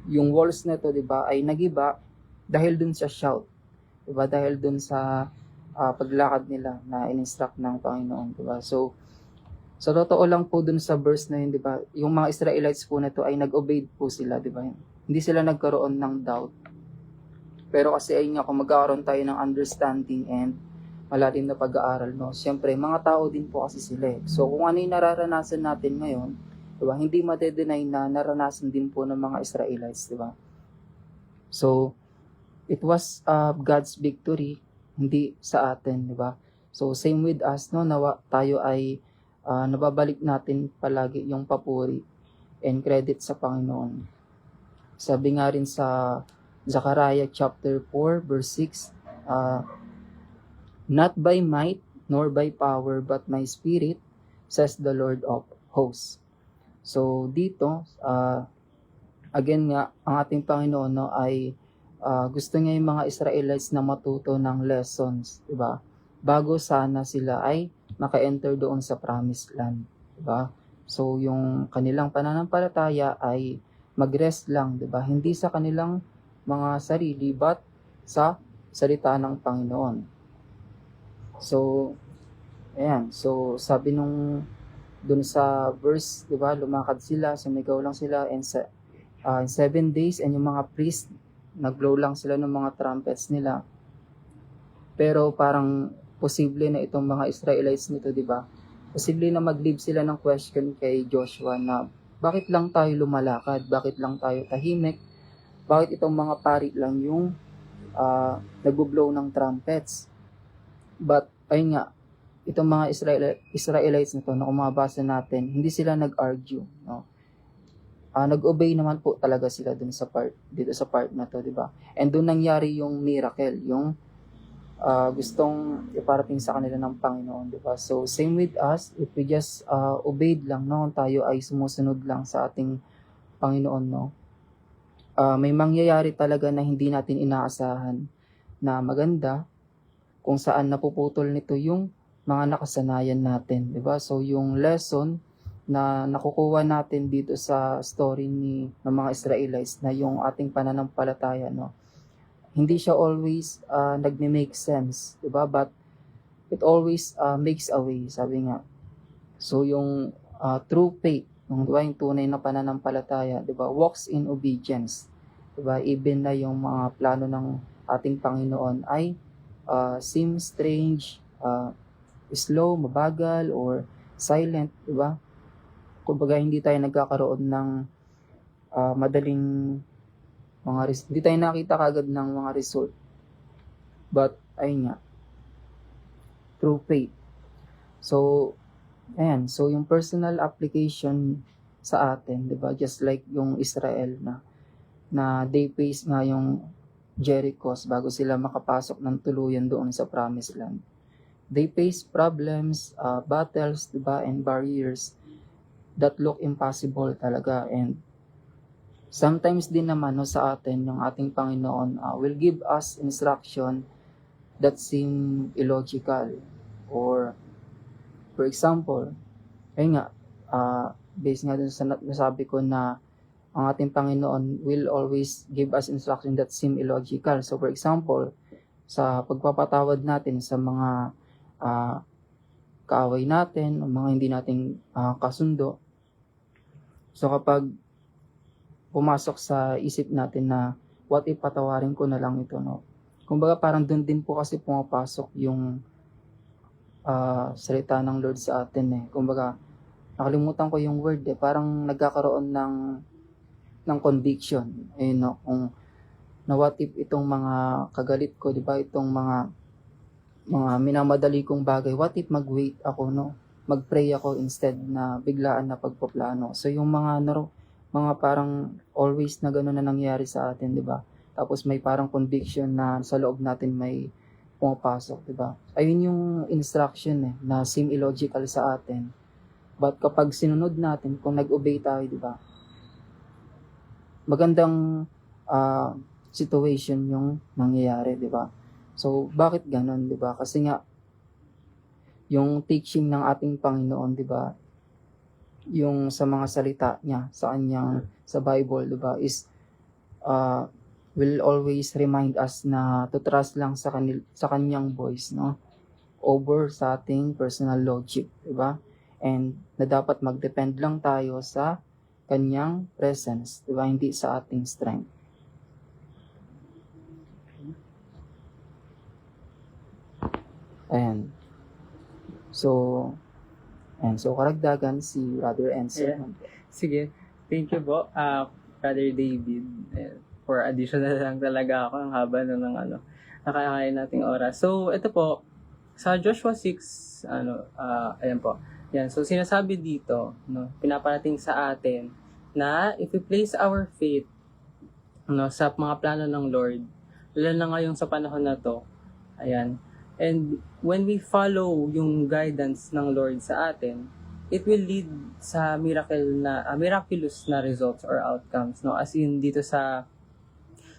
yung walls na to, diba, ay nagiba dahil dun sa shout. Diba? Dahil dun sa paglakad nila na in-instruct ng Panginoon, diba? So, sa totoo lang po dun sa verse na yun, di ba, yung mga Israelites po na to ay nag-obey po sila, di ba? Hindi sila nagkaroon ng doubt. Pero kasi ay nga, kung magkakaroon tayo ng understanding and malalim na pag-aaral, no? Siyempre, mga tao din po kasi sila eh. So, kung ano yung nararanasan natin ngayon, diba, hindi madedenay na naranasan din po ng mga Israelites, diba? So, it was God's victory, hindi sa atin, diba? So, same with us, no? Nawa tayo ay nababalik natin palagi yung papuri and credit sa Panginoon. Sabi nga rin sa Zechariah chapter 4, verse 6, not by might nor by power but my spirit, says the Lord of hosts. So dito, again nga, ang ating Panginoon, no, ay gusto niya yung mga Israelites na matuto ng lessons, diba? Bago sana sila ay maka-enter doon sa promised land, diba? So yung kanilang pananampalataya ay mag-rest lang, diba? Hindi sa kanilang mga sarili but sa salita ng Panginoon. So, ayan. So, sabi nung dun sa verse, di ba, lumakad sila, sumigaw lang sila, and in 7 days, and yung mga priest, nag-blow lang sila ng mga trumpets nila. Pero parang posible na itong mga Israelites nito, di ba? Posible na mag-leave sila ng question kay Joshua na bakit lang tayo lumalakad? Bakit lang tayo tahimik? Bakit itong mga pari lang yung nag-blow ng trumpets? But, ayun nga, itong mga Israelites na to, na kung mabasa natin, hindi sila nag-argue, no? Nag-obey naman po talaga sila dun sa dito sa part na to, di ba? And doon nangyari yung miracle, yung gustong iparating sa kanila ng Panginoon, di ba? So, same with us, if we just obeyed lang, no? Tayo ay sumusunod lang sa ating Panginoon, no? May mangyayari talaga na hindi natin inaasahan na maganda, kung saan napuputol nito yung mga nakasanayan natin, di ba? So yung lesson na nakukuha natin dito sa story ng mga Israelites na yung ating pananampalataya, no? Hindi siya always nagme-make sense, di ba? But it always makes a way, sabi nga. So yung true faith, di ba, yung tunay na pananampalataya, di ba? Walks in obedience, di ba? Even na yung mga plano ng ating Panginoon ay seem strange, slow, mabagal, or silent, di ba? Kumbaga, hindi tayo nagkakaroon ng madaling hindi tayo nakita kagad ng mga result. But, ayun nga, through faith. So, ayan, so yung personal application sa atin, di ba? Just like yung Israel na they face nga yung Jericho bago sila makapasok ng tuluyan doon sa promised land. They face problems, battles, diba, and barriers that look impossible talaga. And sometimes din naman, no, sa atin, yung ating Panginoon will give us instruction that seem illogical. Or, for example, ayun nga, based nga dun sa nasabi ko na ang ating Panginoon will always give us instruction that seem illogical. So, for example, sa pagpapatawad natin sa mga kaaway natin, o mga hindi nating kasundo. So, kapag pumasok sa isip natin na what if patawarin ko na lang ito, no? Kumbaga parang doon din po kasi pumapasok yung salita ng Lord sa atin eh. Kumbaga, nakalimutan ko yung word eh. Parang nagkakaroon ng conviction. Ayun, no? Kung na what if itong mga kagalit ko, di ba? Itong mga minamadali kong bagay, what if mag-wait ako, no? Mag-pray ako instead na biglaan na pagpaplano. So yung mga parang always na gano'n na nangyari sa atin, di ba? Tapos may parang conviction na sa loob natin may pumapasok, di ba? Ayun yung instruction eh, na seem illogical sa atin. But kapag sinunod natin, kung nag-obey tayo, di ba? Magandang situation yung nangyayari, di ba? So, bakit ganon, di ba? Kasi nga, yung teaching ng ating Panginoon, di ba? Yung sa mga salita niya, sa Bible, di ba? Is, will always remind us na to trust lang sa kanyang voice, no? Over sa ating personal logic, di ba? And na dapat mag-depend lang tayo sa kanyang presence, di ba? Hindi sa ating strength. Ayan. So, karagdagan si Brother Enzo. Yeah. Sige. Thank you po, Brother David. For additional lang talaga ako. Ang haba na ng nakakaya nating oras. So, ito po, sa Joshua 6, ayan po. Yan. So, sinasabi dito, no, pinaparating sa atin na if we place our faith sa mga plano ng Lord, lalo na ngayon sa panahon na to, ayan, and when we follow yung guidance ng Lord sa atin, it will lead sa miraculous na results or outcomes, no? As in dito sa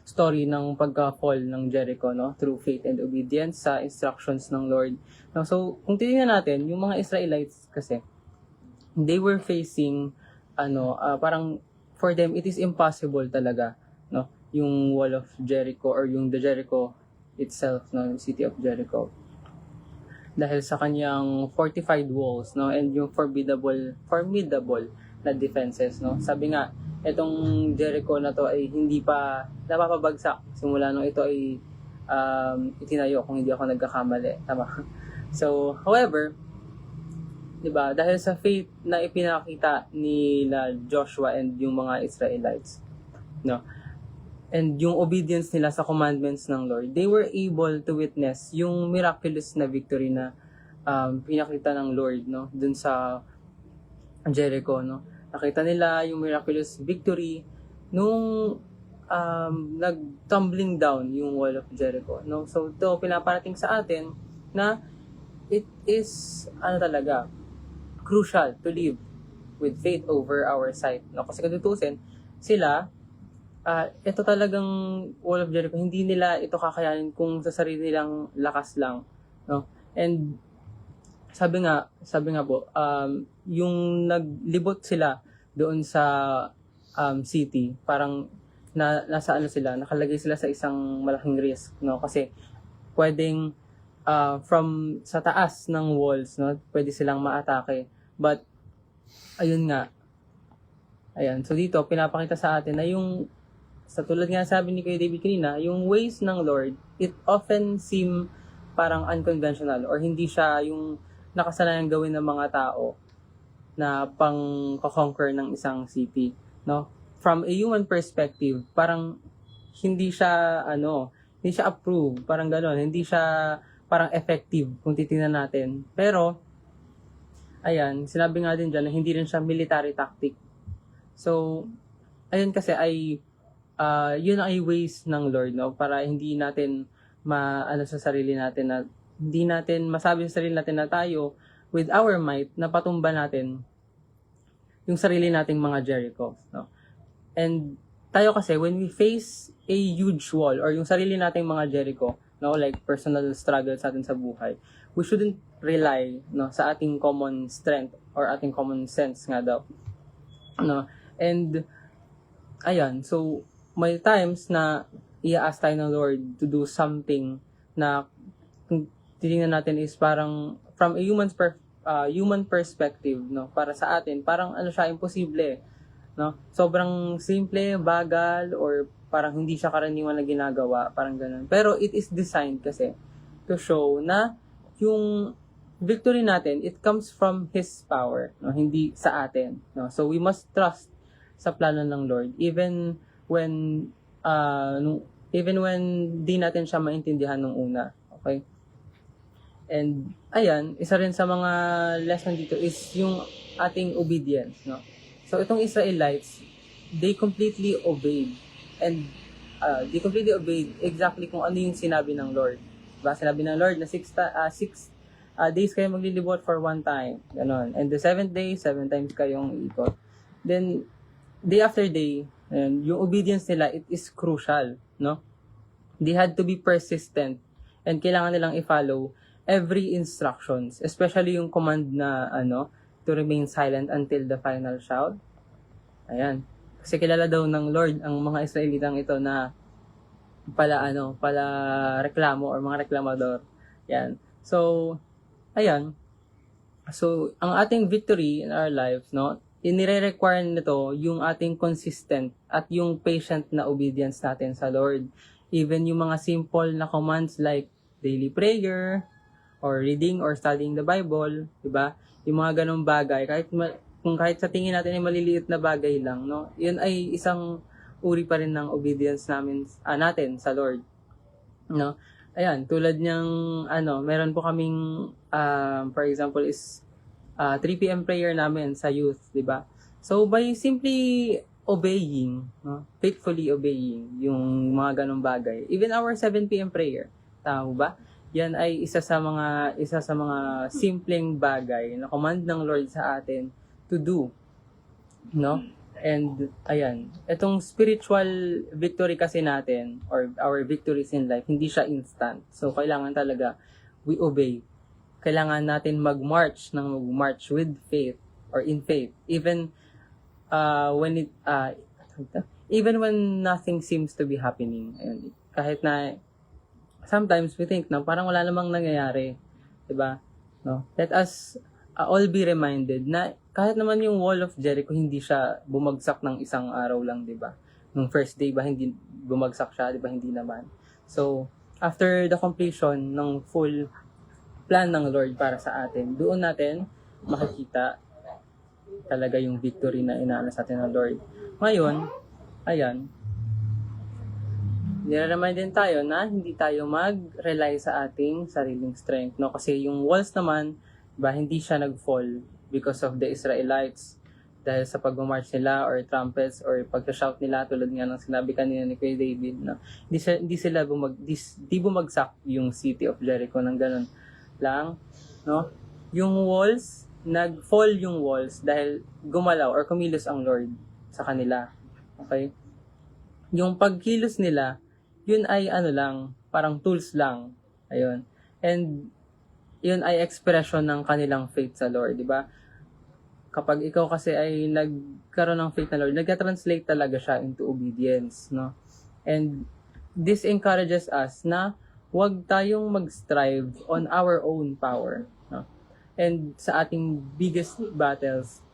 story ng pagka-fall ng Jericho, no? Through faith and obedience sa instructions ng Lord. No? So, kung titingnan natin, yung mga Israelites kasi, they were facing, parang for them, it is impossible talaga, no? Yung wall of Jericho or yung the Jericho itself, no? Yung city of Jericho. Dahil sa kanyang fortified walls, no, and yung formidable na defenses, no. Sabi nga, itong Jericho na to ay hindi pa napapabagsak simula nung ito ay itinayo, kung hindi ako nagkakamali, tama. So, however, 'di ba, dahil sa faith na ipinakita nila Joshua and yung mga Israelites, no, and yung obedience nila sa commandments ng Lord, they were able to witness yung miraculous na victory na pinakita ng Lord, no, dun sa Jericho, no. Nakita nila yung miraculous victory nung nag-tumbling down yung wall of Jericho, no. So, ito pinaparating sa atin na it is talaga crucial to live with faith over our sight, no. Kasi kung tutusin, sila ito talagang wall of Jericho, hindi nila ito kakayanin kung sa sarili nilang lakas lang, no? And sabi nga po, yung naglibot sila doon sa city, parang nasa sila, nakalagay sila sa isang malaking risk, no? Kasi pwedeng from sa taas ng walls, no, pwede silang maatake. But ayun nga. Ayan, so dito pinapakita sa atin na yung sa tulad nga sabi ni Kuya David kanina, yung ways ng Lord, it often seem parang unconventional or hindi siya yung nakasanayang gawin ng mga tao na pang-conquer ng isang city, no? From a human perspective, parang hindi siya approved, parang gano'n, hindi siya parang effective kung titingnan natin. Pero ayan, sinabi nga din diyan na hindi rin siya military tactic. So, ayun kasi ay yun ay ways ng Lord, no, para hindi natin sa sarili natin na hindi natin masabi sa sarili natin na tayo with our might na patumba natin yung sarili nating mga Jericho, no. And tayo kasi when we face a huge wall or yung sarili nating mga Jericho, no, like personal struggles natin sa buhay, we shouldn't rely, no, sa ating common strength or ating common sense nga daw, no. And ayan, so may times na i-ask tayo ng Lord to do something na kung titingnan natin is parang from a human perspective, no, para sa atin parang siya imposible, no, sobrang simple, bagal, or parang hindi siya karaniwan na ginagawa, parang ganun. Pero it is designed kasi to show na yung victory natin, it comes from His power, no, hindi sa atin, no. So we must trust sa plano ng Lord even when di natin siya maintindihan nung una, okay? And ayan, isa rin sa mga lesson dito is yung ating obedience, no. So itong Israelites, they completely obeyed exactly kung ano yung sinabi ng Lord. Diba? Sinabi ng Lord na 6 days kayo maglilibot for one time, ganon. And the 7th day, 7 times kayong ikot. Then day after day, and yung obedience nila, it is crucial, no? They had to be persistent and kailangan nilang i-follow every instructions, especially yung command na to remain silent until the final shout. Ayan. Kasi kilala daw ng Lord ang mga Israelitang ito na pala reklamo or mga reklamador. Yan. So, ayan. So, ang ating victory in our lives, no, inire-require nito yung ating consistent at yung patient na obedience natin sa Lord. Even yung mga simple na commands like daily prayer, or reading or studying the Bible, di ba? Yung mga ganong bagay, kung kahit sa tingin natin ay maliliit na bagay lang, no? Yun ay isang uri pa rin ng obedience natin sa Lord, no? Ayan, tulad niyang meron po kaming for example is 3 p.m. prayer namin sa youth, di ba? So by simply obeying, no? Faithfully obeying yung mga ganong bagay. Even our 7 p.m. prayer, tama ba? Yan ay isa sa mga simpleng bagay na command ng Lord sa atin to do, no? And ayan, itong spiritual victory kasi natin or our victories in life, hindi siya instant. So kailangan talaga we obey. Kailangan natin mag-march with faith or in faith even even when nothing seems to be happening. Ayun, kahit na sometimes we think na parang wala namang nangyayari, 'di ba? No? Let us all be reminded na kahit naman yung wall of Jericho hindi siya bumagsak ng isang araw lang, 'di ba? Nung first day ba hindi bumagsak siya, 'di ba? Hindi naman. So, after the completion ng full plan ng Lord para sa atin, doon natin makikita talaga yung victory na inaano sa atin ng Lord. Ngayon, ayan, nire-remind din tayo na hindi tayo mag-rely sa ating sariling strength, no? Kasi yung walls naman, ba, hindi siya nag-fall because of the Israelites dahil sa pag-march nila or trumpets or pag-shout nila tulad nga ng sinabi kanina ni Kuya David, no? Hindi bumagsak yung city of Jericho ng ganun lang, no? Yung walls, nag-fall yung walls dahil gumalaw or kumilos ang Lord sa kanila. Okay? Yung pagkilos nila, yun ay parang tools lang. Ayun. And yun ay expression ng kanilang faith sa Lord, di ba? Kapag ikaw kasi ay nagkaroon ng faith na Lord, nag-translate talaga siya into obedience, no? And this encourages us na huwag tayong mag-strive on our own power, no? And sa ating biggest battles,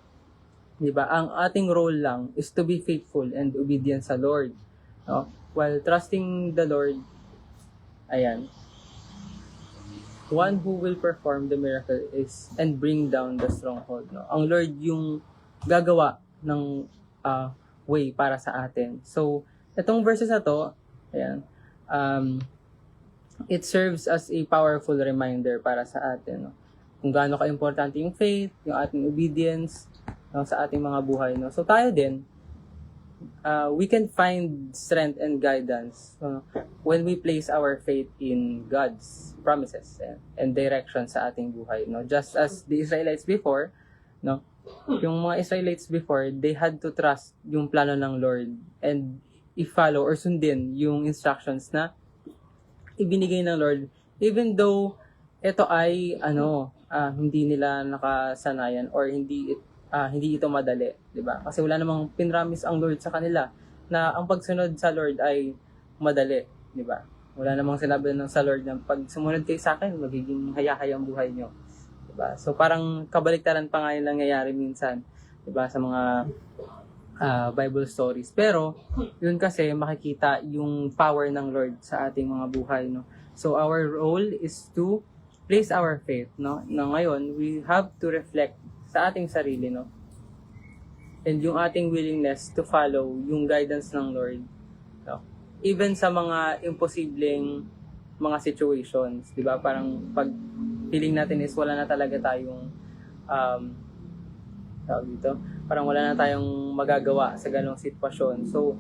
di ba? Ang ating role lang is to be faithful and obedient sa Lord, no? While trusting the Lord, ayan, one who will perform the miracle is and bring down the stronghold, no? Ang Lord yung gagawa ng way para sa atin. So, itong verses na to, ayan, it serves as a powerful reminder para sa atin, no? Kung gaano ka-importante yung faith, yung ating obedience, no, sa ating mga buhay, no? So, tayo din, we can find strength and guidance when we place our faith in God's promises and direction sa ating buhay, no? Just as the Israelites before, no? Yung mga Israelites before, they had to trust yung plano ng Lord and i-follow or sundin yung instructions na ibinigay ng Lord, even though ito ay hindi nila nakasanayan or hindi ito madali, 'di ba? Kasi wala namang pinramis ang Lord sa kanila na ang pagsunod sa Lord ay madali, 'di ba? Wala namang sinabi sa Lord na pag sumunod kayo sa akin, magiging hayahaya ang buhay niyo, 'di ba? So parang kabaliktaran pa nga 'yung nangyayari minsan, 'di ba, sa mga Bible stories. Pero yun kasi makikita yung power ng Lord sa ating mga buhay, no? So our role is to place our faith, no? Na ngayon, we have to reflect sa ating sarili, no? And yung ating willingness to follow yung guidance ng Lord, no? Even sa mga imposibleng mga situations, 'di ba? Parang pag feeling natin is wala na talaga tayong parang wala na tayong magagawa sa ganong sitwasyon. So,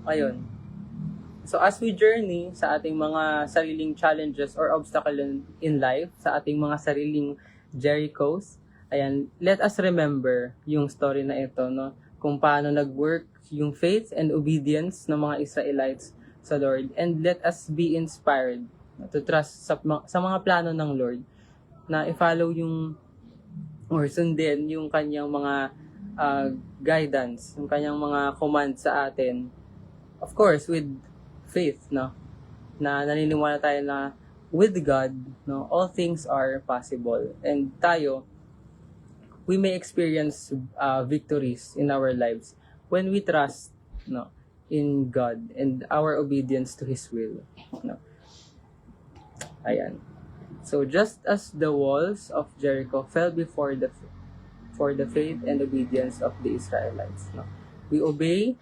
ayun. So, as we journey sa ating mga sariling challenges or obstacle in life, sa ating mga sariling Jerichos, ayan, let us remember yung story na ito, no? Kung paano nag-work yung faith and obedience ng mga Israelites sa Lord. And let us be inspired to trust sa mga plano ng Lord na i-follow yung or sundin yung kanyang mga guidance, yung kanyang mga commands sa atin. Of course, with faith, no? Na naniniwala tayo na with God, no, all things are possible. And tayo, we may experience victories in our lives when we trust, no, in God and our obedience to His will, no. Ayan. So just as the walls of Jericho fell before for the faith and obedience of the Israelites, no? We obey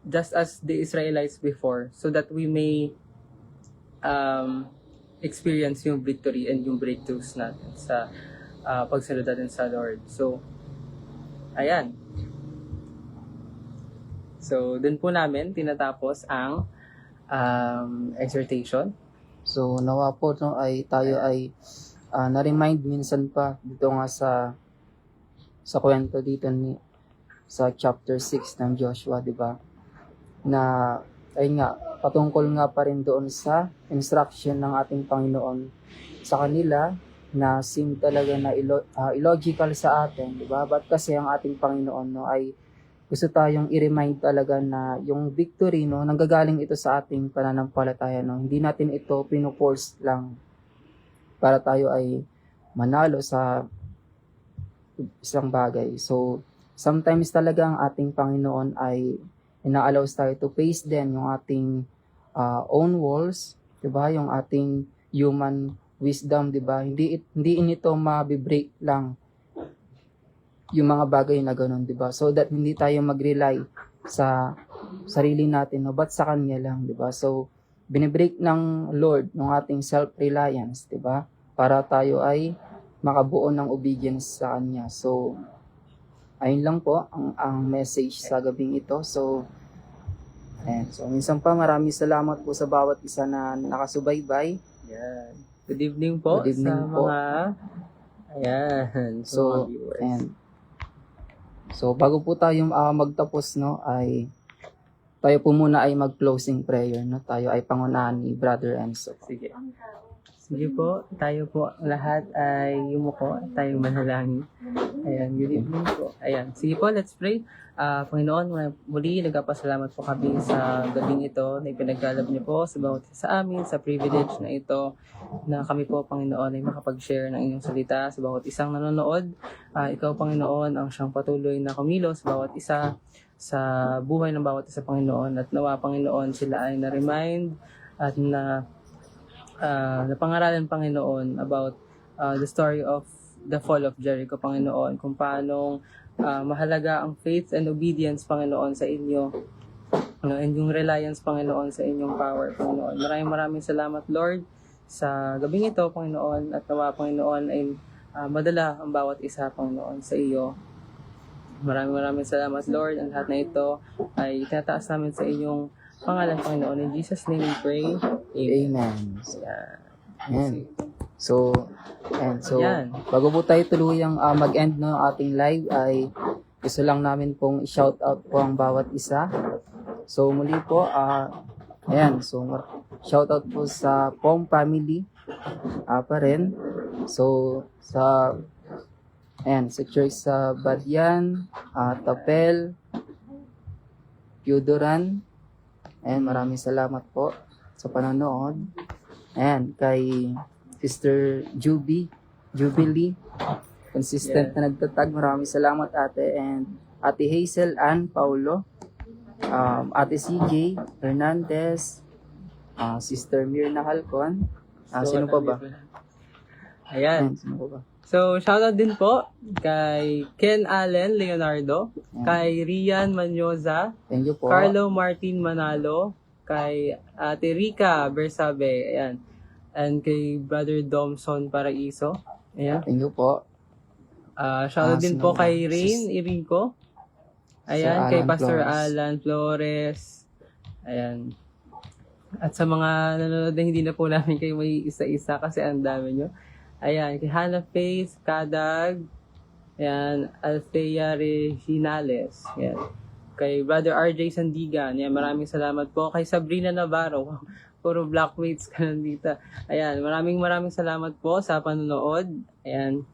just as the Israelites before, so that we may experience yung victory and yung breakthroughs natin sa pagsunod natin sa Lord. So, ayan. So, dun po namin tinatapos ang exhortation. So, nawa po no, ay tayo ay na-remind minsan pa dito nga sa kwento dito sa chapter 6 ng Joshua, di ba? Na ayun nga, patungkol nga pa rin doon sa instruction ng ating Panginoon sa kanila na seem talaga na illogical sa atin, di ba? But kasi ang ating Panginoon no ay gusto tayong i-remind talaga na yung victory no nanggagaling ito sa ating pananampalataya no. Hindi natin ito pino-force lang para tayo ay manalo sa isang bagay. So sometimes talaga ang ating Panginoon ay ina-allows tayo to face din yung ating own walls, 'di ba? Yung ating human wisdom, 'di ba? Hindi ito ma-break lang yung mga bagay na ganoon, 'di ba? So that hindi tayo mag-rely sa sarili natin, no, but sa kanya lang, 'di ba? So binibreak ng Lord ng ating self-reliance, 'di ba? Para tayo ay makabuo ng obedience sa kanya. So ayun lang po ang message sa gabing ito. So ayan. So minsan pa maraming salamat po sa bawat isa na nakasubaybay. Yan. Good evening po Good evening sa po. mga ayan, sa So, mga viewers. and so bago po tayo magtapos no ay tayo po muna ay mag-closing prayer no. Tayo ay pangunahan ni Brother Enzo. Sige. Sige po, tayo po lahat ay yumuko at tayong manalangin. Ayan, good evening po. Ayan, sige po, let's pray. Panginoon, muli nagpapasalamat po kami sa gabing ito na ipinagkalab niyo po sa bawat isa sa amin, sa privilege na ito na kami po, Panginoon, ay makapag-share ng inyong salita sa bawat isang nanonood. Ikaw, Panginoon, ang siyang patuloy na kumilos sa bawat isa sa buhay ng bawat isa, Panginoon. At nawa, Panginoon, sila ay na-remind at napangaralan, Panginoon, about the story of the fall of Jericho, Panginoon, kung paanong mahalaga ang faith and obedience, Panginoon, sa inyo, and yung reliance, Panginoon, sa inyong power, Panginoon. Maraming salamat, Lord, sa gabing ito, Panginoon, at nawa, Panginoon, ay madala ang bawat isa, Panginoon, sa iyo. Maraming salamat, Lord. Ang lahat na ito ay itataas namin sa inyong pangalan, Panginoon. In Jesus' name we pray. Amen. Amen. Yeah. Ayan. So, Ayan. bago po tayo tuluyang mag-end ng ating live ay gusto lang namin pong i-shout out po ang bawat isa. So, muli po, ayan, so shout out po sa Pong family pa rin. So, sa church sa Badyan, Tapel, Piudoran. Ayan, maraming salamat po sa panonood. Ayan, kay Sister Jubilee, consistent na nagtatag. Maraming salamat, ate. And Ate Hazel Ann Paulo, Ate CJ Hernandez, Sister Mirna Halcon. Sino pa ba? Ayan. Sino pa ba? So, shoutout din po kay Ken Allen Leonardo, kay Rian Manyoza, Thank you po. Carlo Martin Manalo, kay Ate Rica Bersabe, ayan. And kay Brother Domson Paraiso, ayan. Thank you po. Shoutout din po sino ba? kay Rain Irinco, ayan, Sir kay Alan Pastor Flores. Alan Flores, ayan. At sa mga nanonood na hindi na po namin kayo may isa-isa kasi ang dami nyo. Ayan, kay Hannah Faith, Kadag, ayan, Althea Reginales, ayan. Kay Brother RJ Sandigan, ayan, maraming salamat po. Kay Sabrina Navarro, puro blackmates ka nandito. Ayan, maraming salamat po sa panonood. Ayan.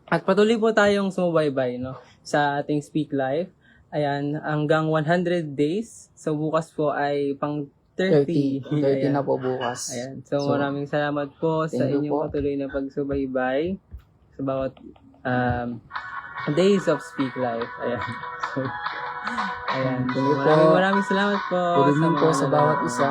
At patuloy po tayong sumubaybay, no, sa ating Speak Life. Ayan, hanggang 100 days. So, bukas po ay pang 30. 30 na po bukas. Ayan. So, maraming salamat po sa thank you inyong po. patuloy na pagsubaybay sa bawat days of Speak Life. Ayan. So, ayan. So, Thank you po. maraming salamat po. Good evening po sa bawat isa.